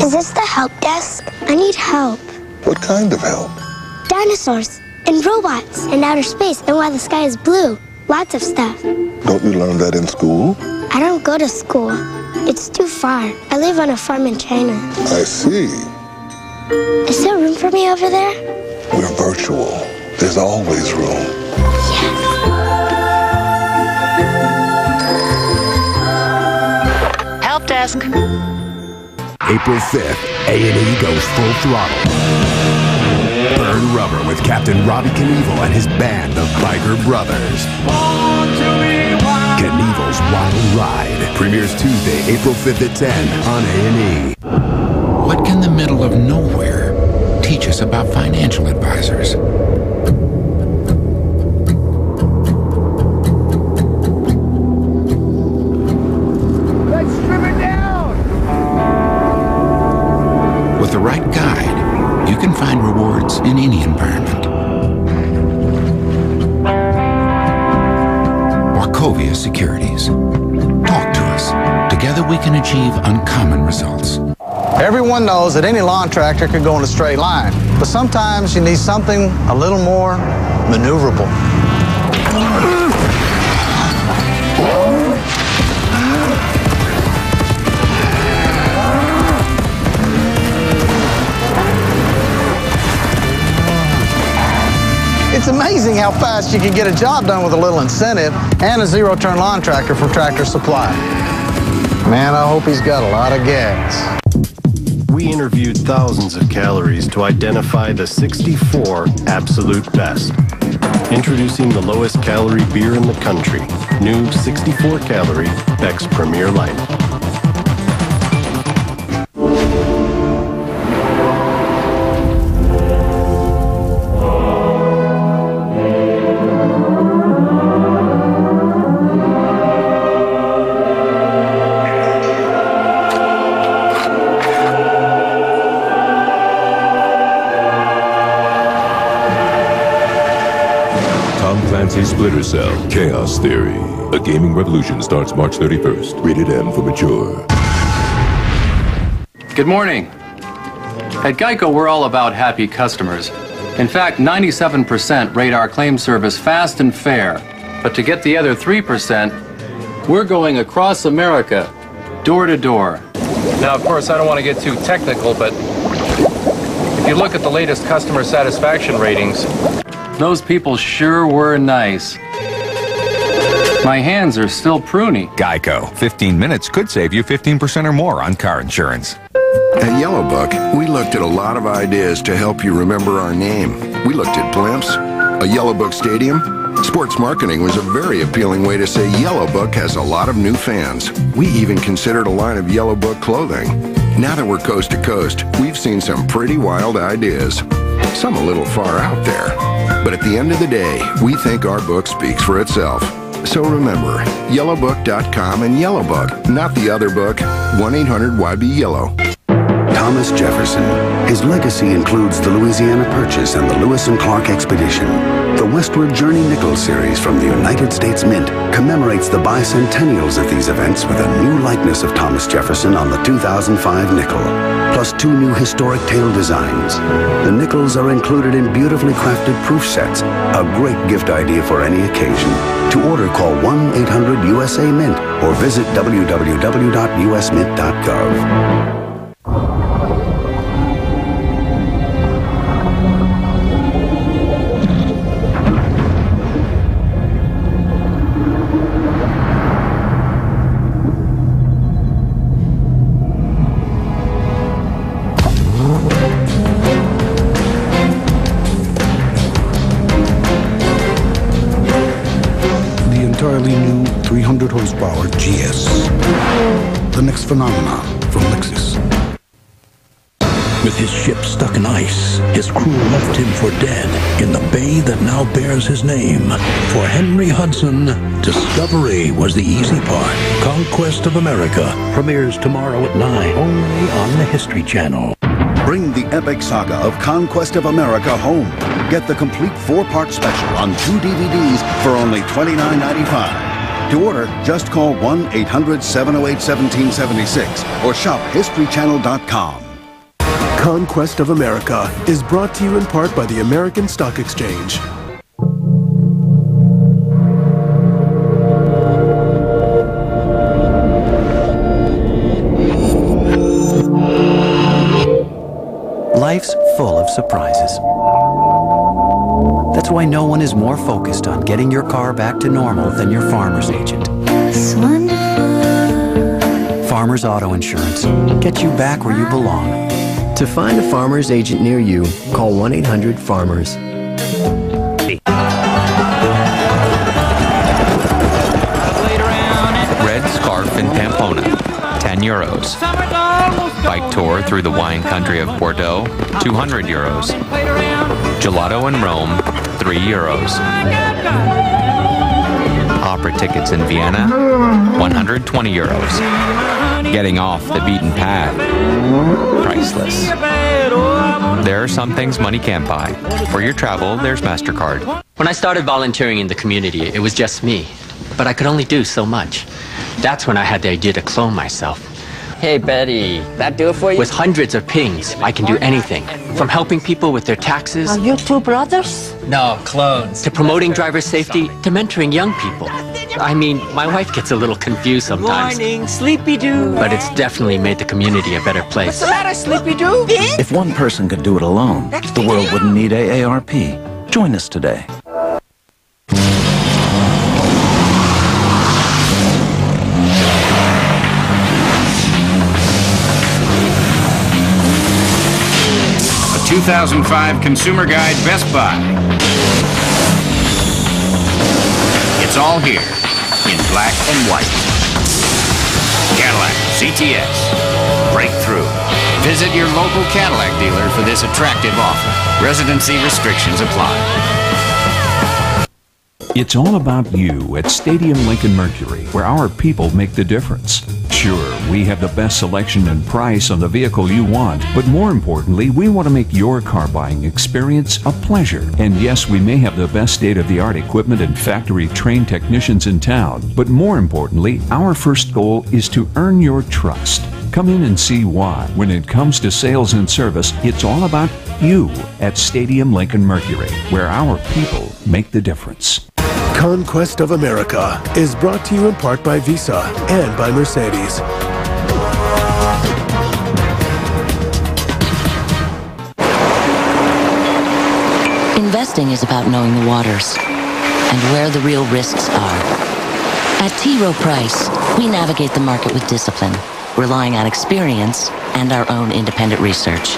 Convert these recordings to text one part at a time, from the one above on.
Is this the help desk? I need help. What kind of help? Dinosaurs and robots and outer space and why the sky is blue. Lots of stuff. Don't you learn that in school? I don't go to school. It's too far. I live on a farm in China. I see. Is there room for me over there? We're virtual. There's always room. Yes. Help desk. April 5th, A&E goes full throttle. Burn Rubber with Captain Robbie Knievel and his band of biker brothers. Knievel's Wild Ride premieres Tuesday, April 5th at 10 on A&E. What can the middle of nowhere teach us about financial advisors? Let's strip it down! With the right guide, you can find rewards in any environment. Wachovia Securities. Talk to us. Together we can achieve uncommon results. Everyone knows that any lawn tractor can go in a straight line, but sometimes you need something a little more maneuverable. It's amazing how fast you can get a job done with a little incentive and a zero-turn lawn tractor from Tractor Supply. Man, I hope he's got a lot of gas. We interviewed thousands of calories to identify the 64 absolute best. Introducing the lowest calorie beer in the country, new 64 calorie Beck's Premier Light. Splinter Cell, Chaos Theory. A gaming revolution starts March 31st. Rated M for mature. Good morning. At Geico, we're all about happy customers. In fact, 97% rate our claim service fast and fair. But to get the other 3%, we're going across America, door to door. Now, of course, I don't want to get too technical, but if you look at the latest customer satisfaction ratings, those people sure were nice. My hands are still pruny. Geico. 15 minutes could save you 15% or more on car insurance. At Yellowbook, we looked at a lot of ideas to help you remember our name. We looked at blimps, a Yellowbook stadium. Sports marketing was a very appealing way to say Yellowbook has a lot of new fans. We even considered a line of Yellowbook clothing. Now that we're coast to coast, we've seen some pretty wild ideas. Some a little far out there. But at the end of the day, we think our book speaks for itself. So remember, yellowbook.com and Yellowbook, not the other book, 1-800-YB-YELLOW. Thomas Jefferson. His legacy includes the Louisiana Purchase and the Lewis and Clark Expedition. The Westward Journey Nickel series from the United States Mint commemorates the bicentennials of these events with a new likeness of Thomas Jefferson on the 2005 nickel, plus 2 new historic tail designs. The nickels are included in beautifully crafted proof sets, a great gift idea for any occasion. To order, call 1-800-USA-MINT or visit www.usmint.gov. Entirely new 300 horsepower GS. The next phenomenon from Lexus. With his ship stuck in ice, his crew left him for dead in the bay that now bears his name. For Henry Hudson, discovery was the easy part. Conquest of America premieres tomorrow at 9, only on the History Channel. Bring the epic saga of Conquest of America home. Get the complete 4-part special on 2 DVDs for only $29.95. To order, just call 1-800-708-1776 or shop HistoryChannel.com. Conquest of America is brought to you in part by the American Stock Exchange. Life's full of surprises. That's why no one is more focused on getting your car back to normal than your farmer's agent. Farmers Auto Insurance. Get you back where you belong. To find a farmer's agent near you, call 1-800-FARMERS. Red Scarf in Pamplona, 10 euros. Bike tour through the wine country of Bordeaux, 200 euros. Gelato in Rome, 3 euros. Opera tickets in Vienna, 120 euros. Getting off the beaten path, priceless. There are some things money can't buy. For your travel, there's MasterCard. When I started volunteering in the community, it was just me. But I could only do so much. That's when I had the idea to clone myself. Hey, Betty, that do it for you? With hundreds of pings, I can do anything. From helping people with their taxes. Are you two brothers? No, clones. To promoting driver safety, to mentoring young people. I mean, my wife gets a little confused sometimes. Morning, Sleepy-Doo. But it's definitely made the community a better place. What's the matter, Sleepy-Doo? If one person could do it alone, the world wouldn't need AARP. Join us today. A 2005 Consumer Guide Best Buy. It's all here in black and white. Cadillac CTS. Breakthrough. Visit your local Cadillac dealer for this attractive offer. Residency restrictions apply. It's all about you at Stadium Lincoln Mercury, where our people make the difference. Sure, we have the best selection and price on the vehicle you want, but more importantly, we want to make your car buying experience a pleasure. And yes, we may have the best state-of-the-art equipment and factory-trained technicians in town, but more importantly, our first goal is to earn your trust. Come in and see why. When it comes to sales and service, it's all about you at Stadium Lincoln Mercury, where our people make the difference. Conquest of America is brought to you in part by Visa and by Mercedes. Investing is about knowing the waters and where the real risks are. At T. Rowe Price, we navigate the market with discipline, relying on experience and our own independent research.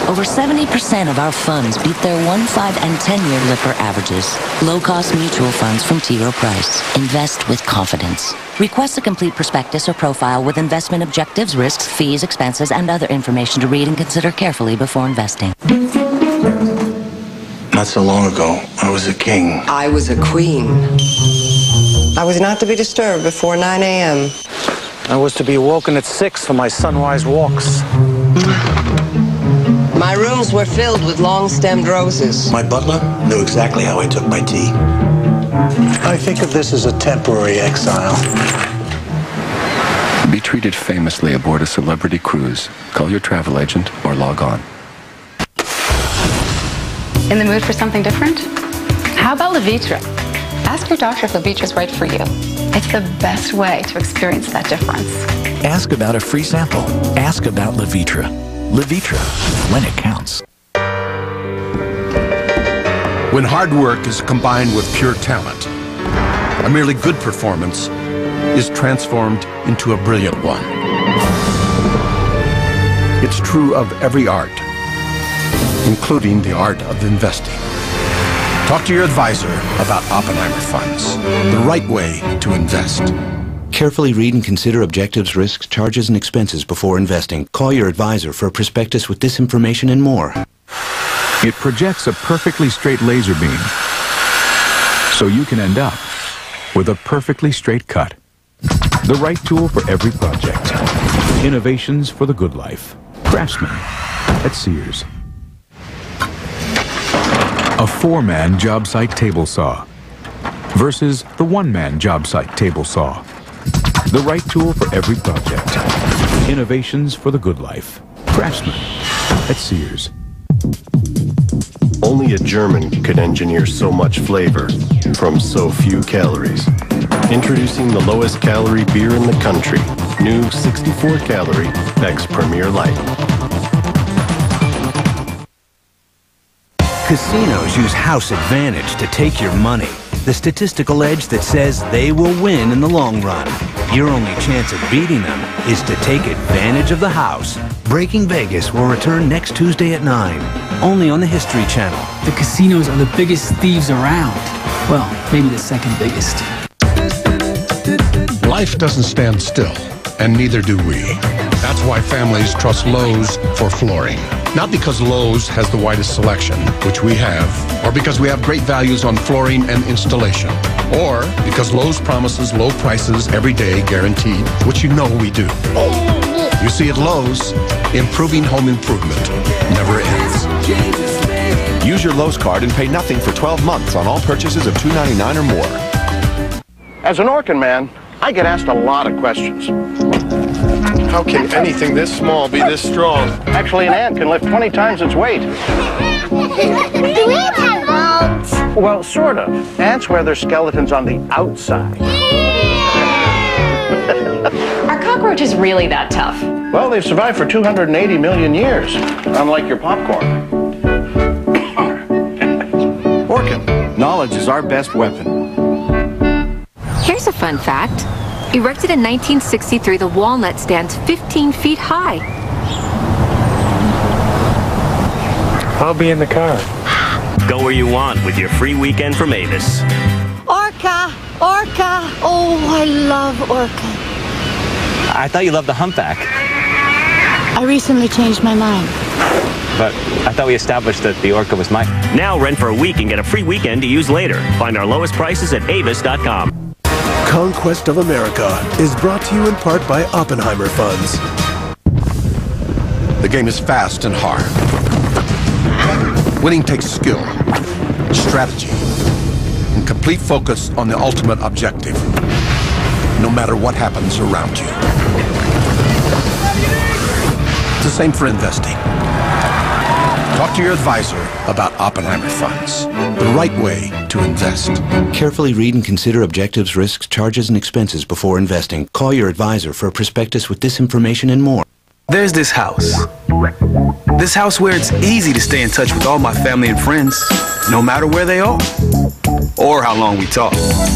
Over 70% of our funds beat their 1, 5, and 10-year Lipper averages. Low-cost mutual funds from T. Rowe Price. Invest with confidence. Request a complete prospectus or profile with investment objectives, risks, fees, expenses, and other information to read and consider carefully before investing. Not so long ago, I was a king. I was a queen. I was not to be disturbed before 9 a.m. I was to be awoken at 6 for my sunrise walks. My rooms were filled with long-stemmed roses. My butler knew exactly how I took my tea. I think of this as a temporary exile. Be treated famously aboard a celebrity cruise. Call your travel agent or log on. In the mood for something different? How about Levitra? Ask your doctor if Levitra's right for you. It's the best way to experience that difference. Ask about a free sample. Ask about Levitra. Levitra, when it counts. When hard work is combined with pure talent, a merely good performance is transformed into a brilliant one. It's true of every art, including the art of investing. Talk to your advisor about Oppenheimer funds, the right way to invest. Carefully read and consider objectives, risks, charges, and expenses before investing. Call your advisor for a prospectus with this information and more. It projects a perfectly straight laser beam, so you can end up with a perfectly straight cut. The right tool for every project. Innovations for the good life. Craftsman at Sears. A 4-man job site table saw. versus the one-man job site table saw. The right tool for every project. Innovations for the good life. Craftsman at Sears. Only a German could engineer so much flavor from so few calories. Introducing the lowest calorie beer in the country. New 64-calorie Beck's Premier Light. Casinos use House Advantage to take your money. The statistical edge that says they will win in the long run. Your only chance of beating them is to take advantage of the house. Breaking Vegas will return next Tuesday at 9, only on the History Channel. The casinos are the biggest thieves around. Well, maybe the second biggest. Life doesn't stand still, and neither do we. That's why families trust Lowe's for flooring. Not because Lowe's has the widest selection, which we have, or because we have great values on flooring and installation, or because Lowe's promises low prices every day guaranteed, which you know we do. You see, at Lowe's, improving home improvement never ends. Use your Lowe's card and pay nothing for 12 months on all purchases of $2.99 or more. As an Orkin man, I get asked a lot of questions. How can anything this small be this strong? Actually, an ant can lift 20 times its weight. Do ants have bones? Well, sort of. Ants wear their skeletons on the outside. Are cockroaches really that tough? Well, they've survived for 280 million years, unlike your popcorn. Orkin, knowledge is our best weapon. Here's a fun fact. Erected in 1963, the walnut stands 15 feet high. I'll be in the car. Go where you want with your free weekend from Avis. Orca! Orca! Oh, I love Orca. I thought you loved the humpback. I recently changed my mind. But I thought we established that the Orca was mine. Now rent for a week and get a free weekend to use later. Find our lowest prices at avis.com. Conquest of America is brought to you in part by Oppenheimer Funds. The game is fast and hard. Winning takes skill, strategy, and complete focus on the ultimate objective, no matter what happens around you. It's the same for investing. Talk to your advisor about Oppenheimer Funds, the right way to invest. Carefully read and consider objectives, risks, charges, and expenses before investing. Call your advisor for a prospectus with this information and more. There's this house. This house where it's easy to stay in touch with all my family and friends, no matter where they are, or how long we talk.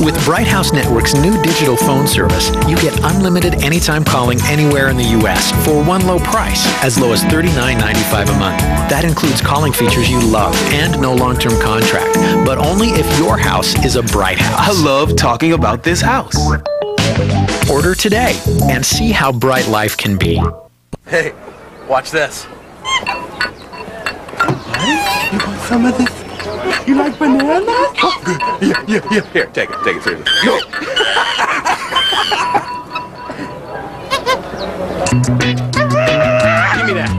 With Bright House Network's new digital phone service, you get unlimited anytime calling anywhere in the U.S. for one low price, as low as $39.95 a month. That includes calling features you love and no long-term contract, but only if your house is a Bright House. I love talking about this house. Order today and see how bright life can be. Hey, watch this. You want some of this? You like bananas? Oh, good. Yeah. Here, take it, seriously. Go. Give me that.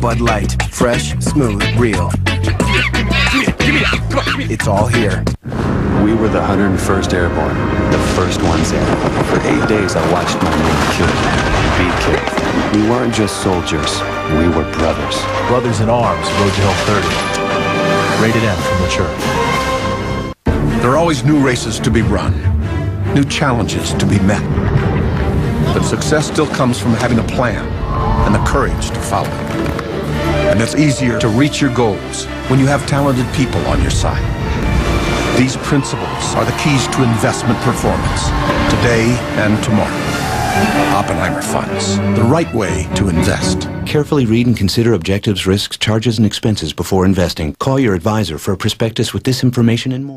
Bud Light, fresh, smooth, real. Give me that. Come on, It's all here. We were the 101st Airborne, the first ones in. For 8 days, I watched my men killed and be killed. We weren't just soldiers, we were brothers. Brothers in Arms, Road to Hill 30. Rated M for mature. There are always new races to be run, new challenges to be met. But success still comes from having a plan and the courage to follow it. And it's easier to reach your goals when you have talented people on your side. These principles are the keys to investment performance, today and tomorrow. Oppenheimer Funds, the right way to invest. Carefully read and consider objectives, risks, charges, and expenses before investing. Call your advisor for a prospectus with this information and more.